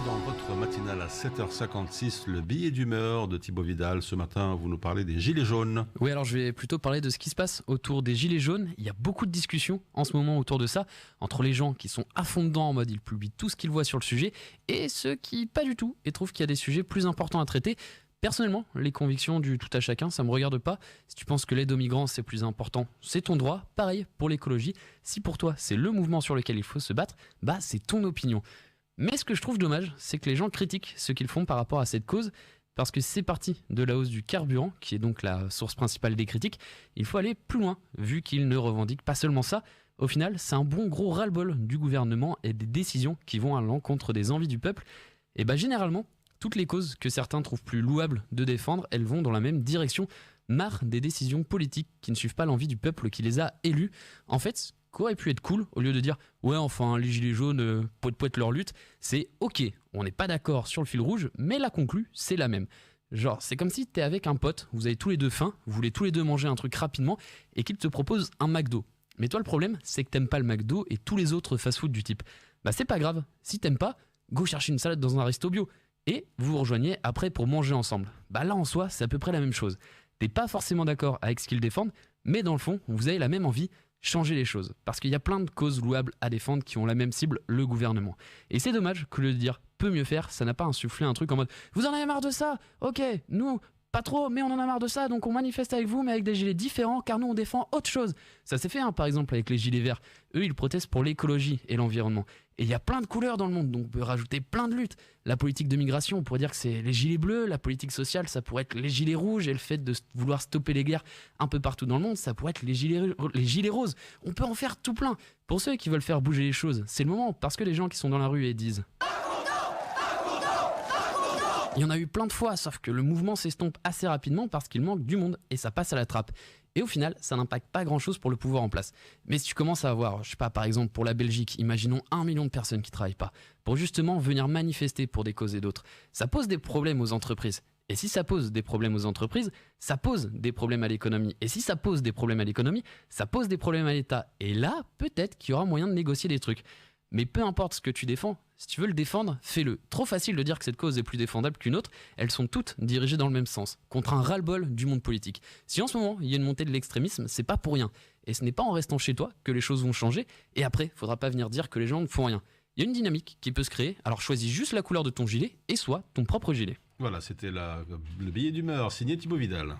dans votre matinale à 7h56, le billet d'humeur de Thibaut Vidal. Ce matin, vous nous parlez des gilets jaunes. Oui, alors je vais plutôt parler de ce qui se passe autour des gilets jaunes. Il y a beaucoup de discussions en ce moment autour de ça, entre les gens qui sont à fond dedans en mode ils publient tout ce qu'ils voient sur le sujet, et ceux qui pas du tout et trouvent qu'il y a des sujets plus importants à traiter. Personnellement, les convictions du tout à chacun, ça me regarde pas. Si tu penses que l'aide aux migrants c'est plus important, c'est ton droit. Pareil pour l'écologie. Si pour toi c'est le mouvement sur lequel il faut se battre, bah c'est ton opinion. Mais ce que je trouve dommage, c'est que les gens critiquent ce qu'ils font par rapport à cette cause, parce que c'est parti de la hausse du carburant, qui est donc la source principale des critiques. Il faut aller plus loin, vu qu'ils ne revendiquent pas seulement ça. Au final, c'est un bon gros ras-le-bol du gouvernement et des décisions qui vont à l'encontre des envies du peuple. Et bah généralement, toutes les causes que certains trouvent plus louables de défendre, elles vont dans la même direction. Marre des décisions politiques qui ne suivent pas l'envie du peuple qui les a élus. En fait, qu'aurait pu être cool, au lieu de dire « Ouais, enfin, les gilets jaunes, poète leur lutte », c'est « Ok, on n'est pas d'accord sur le fil rouge, mais la conclue, c'est la même ». Genre, c'est comme si t'es avec un pote, vous avez tous les deux faim, vous voulez tous les deux manger un truc rapidement, et qu'il te propose un McDo. Mais toi, le problème, c'est que t'aimes pas le McDo et tous les autres fast-food du type. Bah c'est pas grave, si t'aimes pas, go chercher une salade dans un resto bio. Et vous vous rejoignez après pour manger ensemble. Bah là, en soi, c'est à peu près la même chose. T'es pas forcément d'accord avec ce qu'ils défendent, mais dans le fond, vous avez la même envie, changer les choses. Parce qu'il y a plein de causes louables à défendre qui ont la même cible, le gouvernement. Et c'est dommage que le dire peut mieux faire, ça n'a pas insufflé un truc en mode « Vous en avez marre de ça ? Ok, nous, pas trop, mais on en a marre de ça, donc on manifeste avec vous, mais avec des gilets différents, car nous on défend autre chose. » Ça s'est fait, par exemple, avec les gilets verts. Eux, ils protestent pour l'écologie et l'environnement. Et il y a plein de couleurs dans le monde, donc on peut rajouter plein de luttes. La politique de migration, on pourrait dire que c'est les gilets bleus. La politique sociale, ça pourrait être les gilets rouges. Et le fait de vouloir stopper les guerres un peu partout dans le monde, ça pourrait être les gilets roses. On peut en faire tout plein. Pour ceux qui veulent faire bouger les choses, c'est le moment, parce que les gens qui sont dans la rue et disent il y en a eu plein de fois, sauf que le mouvement s'estompe assez rapidement parce qu'il manque du monde et ça passe à la trappe. Et au final, ça n'impacte pas grand chose pour le pouvoir en place. Mais si tu commences à avoir, je sais pas, par exemple pour la Belgique, imaginons 1 million de personnes qui travaillent pas, pour justement venir manifester pour des causes et d'autres, ça pose des problèmes aux entreprises. Et si ça pose des problèmes aux entreprises, ça pose des problèmes à l'économie. Et si ça pose des problèmes à l'économie, ça pose des problèmes à l'État. Et là, peut-être qu'il y aura moyen de négocier des trucs. Mais peu importe ce que tu défends, si tu veux le défendre, fais-le. Trop facile de dire que cette cause est plus défendable qu'une autre, elles sont toutes dirigées dans le même sens, contre un ras-le-bol du monde politique. Si en ce moment, il y a une montée de l'extrémisme, c'est pas pour rien. Et ce n'est pas en restant chez toi que les choses vont changer, et après, faudra pas venir dire que les gens ne font rien. Il y a une dynamique qui peut se créer, alors choisis juste la couleur de ton gilet, et sois ton propre gilet. Voilà, c'était le billet d'humeur signé Thibaut Vidal.